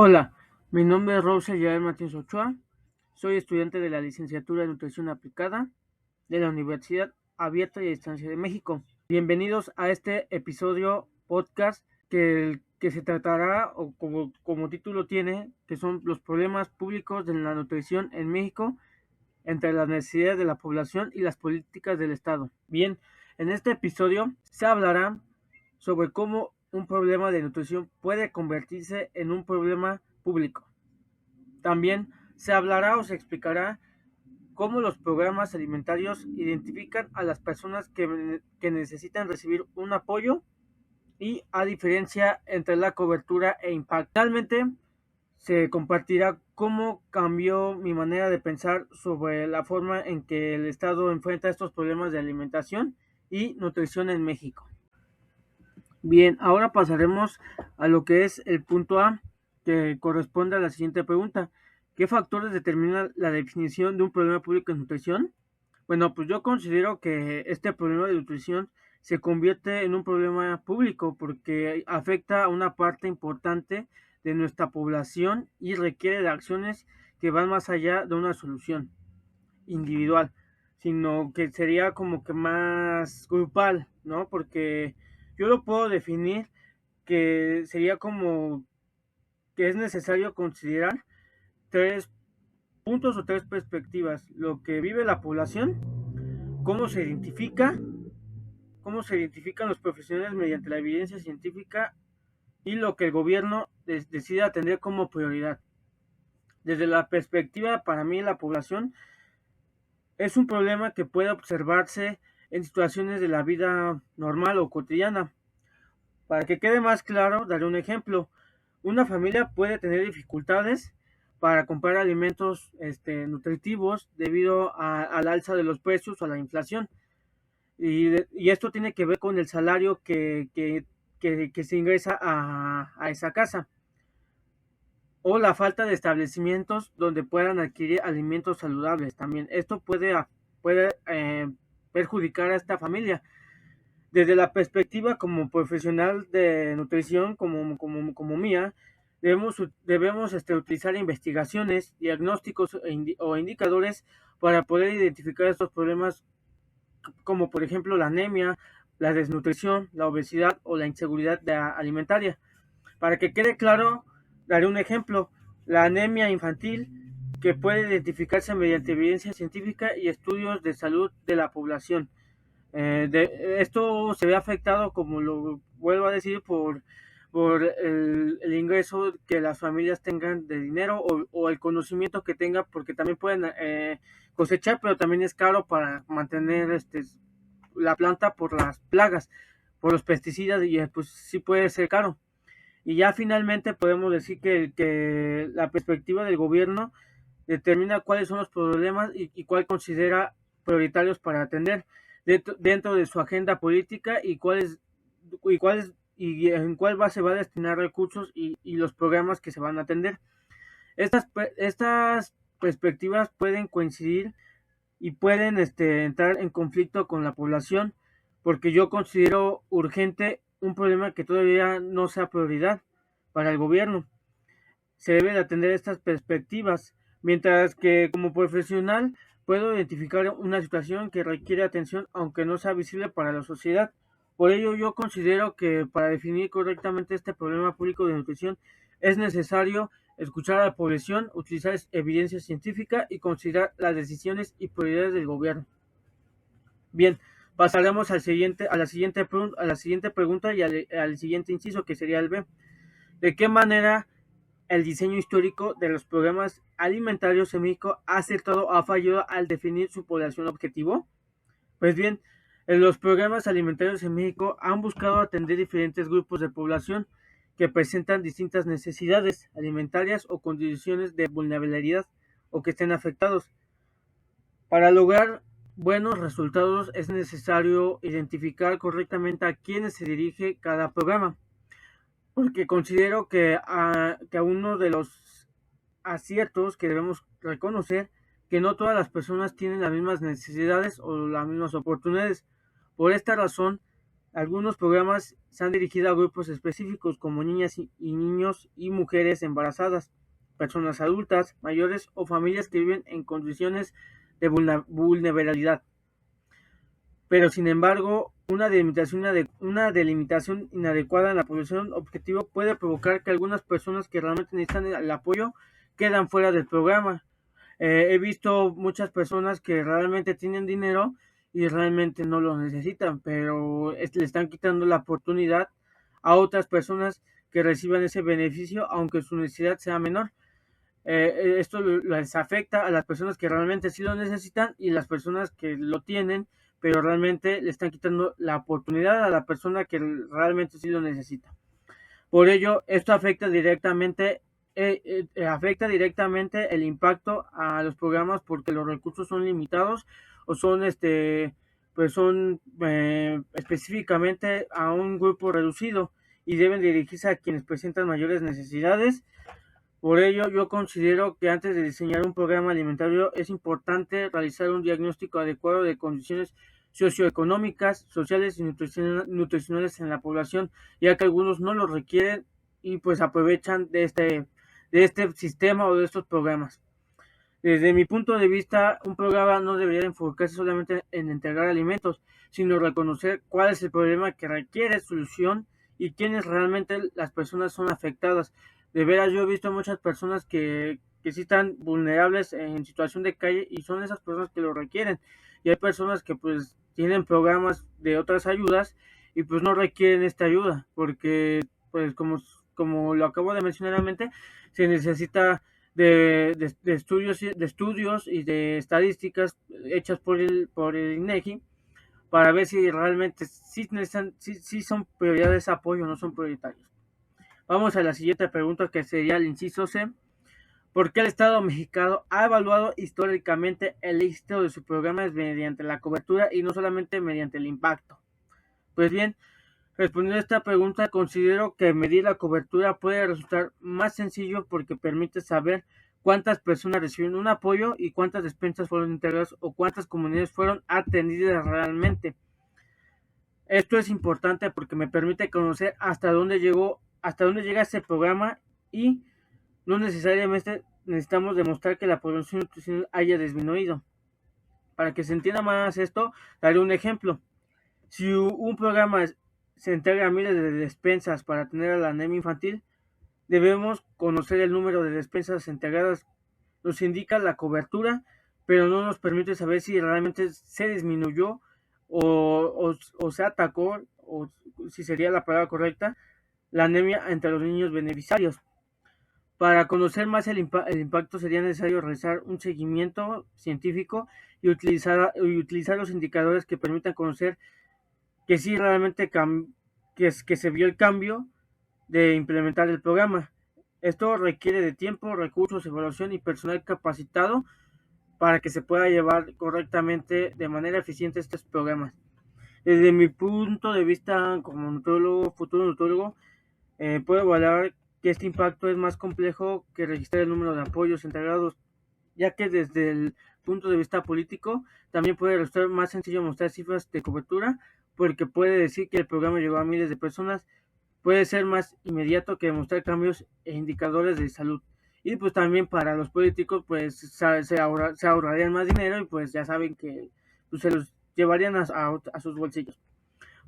Hola, mi nombre es Rosel Yael Martínez Ochoa, soy estudiante de la licenciatura de Nutrición Aplicada de la Universidad Abierta y a Distancia de México. Bienvenidos a este episodio podcast que se tratará, o como título tiene, que son los problemas públicos de la nutrición en México entre las necesidades de la población y las políticas del Estado. Bien, en este episodio se hablará sobre cómo un problema de nutrición puede convertirse en un problema público. También se hablará o se explicará cómo los programas alimentarios identifican a las personas que necesitan recibir un apoyo y a diferencia entre la cobertura e impacto. Finalmente, se compartirá cómo cambió mi manera de pensar sobre la forma en que el Estado enfrenta estos problemas de alimentación y nutrición en México. Bien, ahora pasaremos a lo que es el punto A, que corresponde a la siguiente pregunta. ¿Qué factores determinan la definición de un problema público en nutrición? Bueno, pues yo considero que este problema de nutrición se convierte en un problema público porque afecta a una parte importante de nuestra población y requiere de acciones que van más allá de una solución individual, sino que sería como que más grupal, ¿no? Porque yo lo puedo definir que sería como que es necesario considerar tres puntos o tres perspectivas: lo que vive la población, cómo se identifica, cómo se identifican los profesionales mediante la evidencia científica y lo que el gobierno decide atender como prioridad. Desde la perspectiva, para mí, la población es un problema que puede observarse en situaciones de la vida normal o cotidiana. Para que quede más claro, daré un ejemplo. Una familia puede tener dificultades para comprar alimentos nutritivos debido al alza de los precios o a la inflación. Y esto tiene que ver con el salario que se ingresa a esa casa, o la falta de establecimientos donde puedan adquirir alimentos saludables también. Esto puede perjudicar a esta familia. Desde la perspectiva como profesional de nutrición, como mía, debemos utilizar investigaciones, diagnósticos o indicadores para poder identificar estos problemas, como por ejemplo la anemia, la desnutrición, la obesidad o la inseguridad alimentaria. Para que quede claro, daré un ejemplo: la anemia infantil, que puede identificarse mediante evidencia científica y estudios de salud de la población. Esto se ve afectado, como lo vuelvo a decir, por el ingreso que las familias tengan de dinero, o el conocimiento que tengan, porque también pueden cosechar, pero también es caro para mantener la planta por las plagas, por los pesticidas, y pues sí puede ser caro. Y ya finalmente podemos decir que la perspectiva del gobierno determina cuáles son los problemas y cuál considera prioritarios para atender dentro de su agenda política, y en cuál base va a destinar recursos y los programas que se van a atender. Estas perspectivas pueden coincidir y pueden entrar en conflicto con la población, porque yo considero urgente un problema que todavía no sea prioridad para el gobierno. Se deben atender estas perspectivas, mientras que como profesional puedo identificar una situación que requiere atención aunque no sea visible para la sociedad. Por ello, yo considero que para definir correctamente este problema público de nutrición es necesario escuchar a la población, utilizar evidencia científica y considerar las decisiones y prioridades del gobierno. Bien, pasaremos a la siguiente pregunta y al siguiente inciso, que sería el B. ¿De qué manera el diseño histórico de los programas alimentarios en México ha acertado o ha fallado al definir su población objetivo? Pues bien, los programas alimentarios en México han buscado atender diferentes grupos de población que presentan distintas necesidades alimentarias o condiciones de vulnerabilidad, o que estén afectados. Para lograr buenos resultados es necesario identificar correctamente a quiénes se dirige cada programa, porque considero que uno de los aciertos que debemos reconocer, que no todas las personas tienen las mismas necesidades o las mismas oportunidades. Por esta razón, Algunos programas se han dirigido a grupos específicos como niñas y niños y mujeres embarazadas, personas adultas, mayores o familias que viven en condiciones de vulnerabilidad. Pero sin embargo, una delimitación inadecuada en la población objetivo puede provocar que algunas personas que realmente necesitan el apoyo quedan fuera del programa. He visto muchas personas que realmente tienen dinero y realmente no lo necesitan, pero le están quitando la oportunidad a otras personas que reciban ese beneficio, aunque su necesidad sea menor. Esto les afecta a las personas que realmente sí lo necesitan y las personas que lo tienen, pero realmente le están quitando la oportunidad a la persona que realmente sí lo necesita. Por ello, esto afecta directamente el impacto a los programas porque los recursos son limitados o son pues son específicamente a un grupo reducido y deben dirigirse a quienes presentan mayores necesidades. Por ello, yo considero que antes de diseñar un programa alimentario es importante realizar un diagnóstico adecuado de condiciones socioeconómicas, sociales y nutricionales en la población, ya que algunos no lo requieren y pues aprovechan de este sistema o de estos programas. Desde mi punto de vista, un programa no debería enfocarse solamente en entregar alimentos, sino reconocer cuál es el problema que requiere solución y quiénes realmente las personas son afectadas. De veras, yo he visto muchas personas que sí están vulnerables en situación de calle y son esas personas que lo requieren. Y hay personas que pues tienen programas de otras ayudas y pues no requieren esta ayuda, porque pues como lo acabo de mencionar anteriormente, se necesita de estudios y de estadísticas hechas por el INEGI para ver si realmente sí son prioridades de apoyo o no son prioritarios. Vamos a la siguiente pregunta, que sería el inciso C. ¿Por qué el Estado mexicano ha evaluado históricamente el éxito de sus programas mediante la cobertura y no solamente mediante el impacto? Pues bien, respondiendo a esta pregunta, considero que medir la cobertura puede resultar más sencillo porque permite saber cuántas personas reciben un apoyo y cuántas despensas fueron integradas o cuántas comunidades fueron atendidas realmente. Esto es importante porque me permite conocer hasta dónde llega este programa y no necesariamente necesitamos demostrar que la población nutricional haya disminuido. Para que se entienda más esto, daré un ejemplo. Si un programa se entrega miles de despensas para atender a la anemia infantil, debemos conocer el número de despensas entregadas. Nos indica la cobertura, pero no nos permite saber si realmente se disminuyó o se atacó, o si sería la palabra correcta, la anemia entre los niños beneficiarios. Para conocer más el impacto sería necesario realizar un seguimiento científico y utilizar los indicadores que permitan conocer que sí realmente que se vio el cambio de implementar el programa. Esto requiere de tiempo, recursos, evaluación y personal capacitado para que se pueda llevar correctamente de manera eficiente estos programas. Desde mi punto de vista como nutrólogo, futuro nutrólogo, puedo evaluar que este impacto es más complejo que registrar el número de apoyos entregados, ya que desde el punto de vista político también puede resultar más sencillo mostrar cifras de cobertura, porque puede decir que el programa llegó a miles de personas, puede ser más inmediato que demostrar cambios e indicadores de salud. Y pues también para los políticos pues se ahorrarían más dinero y pues ya saben que pues, se los llevarían a sus bolsillos.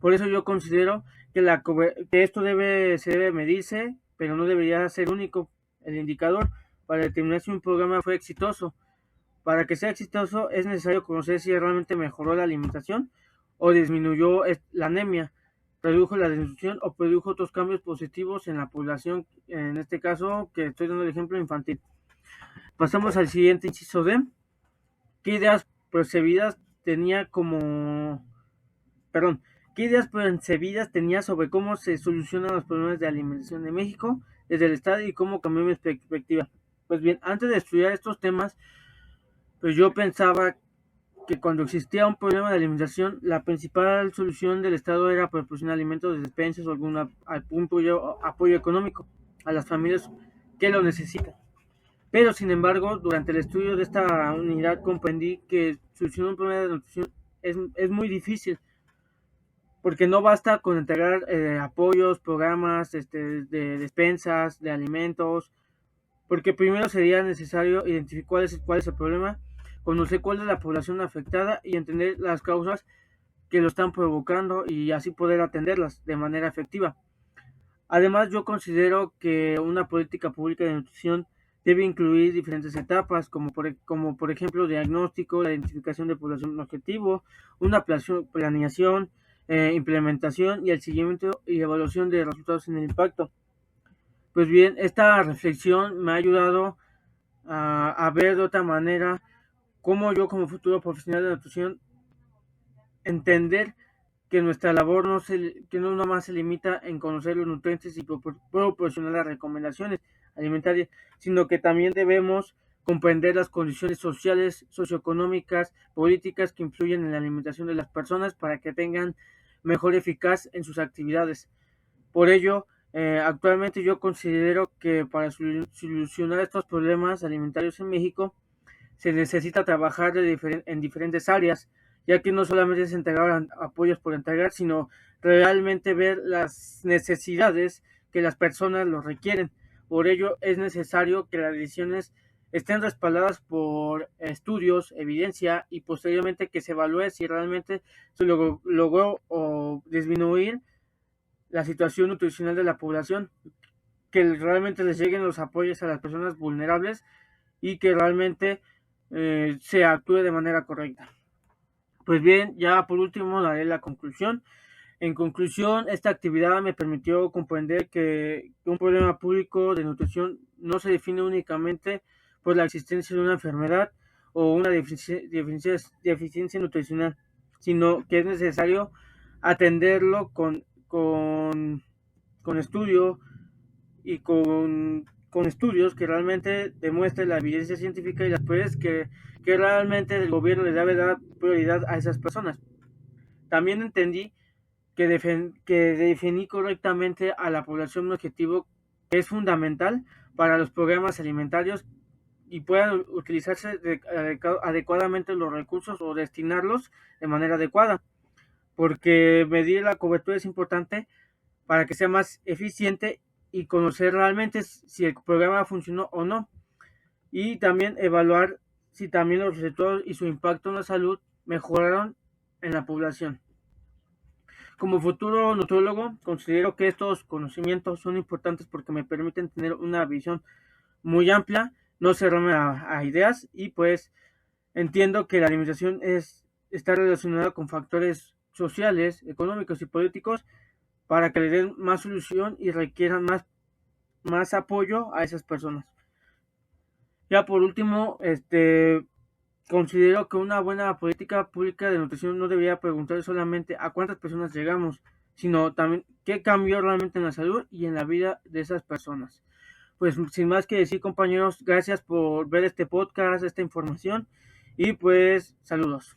Por eso yo considero que esto se debe medirse, pero no debería ser único el indicador para determinar si un programa fue exitoso. Para que sea exitoso es necesario conocer si realmente mejoró la alimentación o disminuyó la anemia, redujo la desnutrición o produjo otros cambios positivos en la población, en este caso que estoy dando el ejemplo infantil. Pasamos al siguiente inciso D. ¿Qué ideas preconcebidas tenía sobre cómo se solucionan los problemas de alimentación de México desde el Estado y cómo cambió mi perspectiva? Pues bien, antes de estudiar estos temas, pues yo pensaba que cuando existía un problema de alimentación, la principal solución del Estado era proporcionar alimentos, despensas o algún apoyo económico a las familias que lo necesitan. Pero, sin embargo, durante el estudio de esta unidad comprendí que solucionar un problema de nutrición es muy difícil, porque no basta con integrar apoyos, programas de despensas, de alimentos, porque primero sería necesario identificar cuál es el problema, conocer cuál es la población afectada y entender las causas que lo están provocando y así poder atenderlas de manera efectiva. Además, yo considero que una política pública de nutrición debe incluir diferentes etapas, como por ejemplo diagnóstico, la identificación de población objetivo, una planeación, implementación y el seguimiento y evaluación de resultados en el impacto. Pues bien, esta reflexión me ha ayudado a ver de otra manera cómo yo como futuro profesional de nutrición entender que nuestra labor que no nomás se limita en conocer los nutrientes y proporcionar las recomendaciones alimentarias, sino que también debemos comprender las condiciones sociales, socioeconómicas, políticas que influyen en la alimentación de las personas para que tengan mejor eficaz en sus actividades. Por ello, actualmente yo considero que para solucionar estos problemas alimentarios en México se necesita trabajar en diferentes áreas, ya que no solamente es entregar apoyos por entregar, sino realmente ver las necesidades que las personas lo requieren. Por ello es necesario que las decisiones estén respaldadas por estudios, evidencia y posteriormente que se evalúe si realmente se logró o disminuir la situación nutricional de la población, que realmente les lleguen los apoyos a las personas vulnerables y que realmente se actúe de manera correcta. Pues bien, ya por último daré la conclusión. En conclusión, esta actividad me permitió comprender que un problema público de nutrición no se define únicamente por la existencia de una enfermedad o una deficiencia nutricional, sino que es necesario atenderlo con estudio y con estudios que realmente demuestren la evidencia científica y las pruebas que realmente el gobierno le debe dar prioridad a esas personas. También entendí que definir correctamente a la población objetivo es fundamental para los programas alimentarios y puedan utilizarse adecuadamente los recursos o destinarlos de manera adecuada, porque medir la cobertura es importante para que sea más eficiente y conocer realmente si el programa funcionó o no, y también evaluar si también los resultados y su impacto en la salud mejoraron en la población. Como futuro nutriólogo, considero que estos conocimientos son importantes porque me permiten tener una visión muy amplia, no cerrarme a ideas y pues entiendo que la alimentación está relacionada con factores sociales, económicos y políticos para que le den más solución y requieran más apoyo a esas personas. Ya por último, considero que una buena política pública de nutrición no debería preguntar solamente a cuántas personas llegamos, sino también qué cambió realmente en la salud y en la vida de esas personas. Pues sin más que decir, compañeros, gracias por ver este podcast, esta información y pues saludos.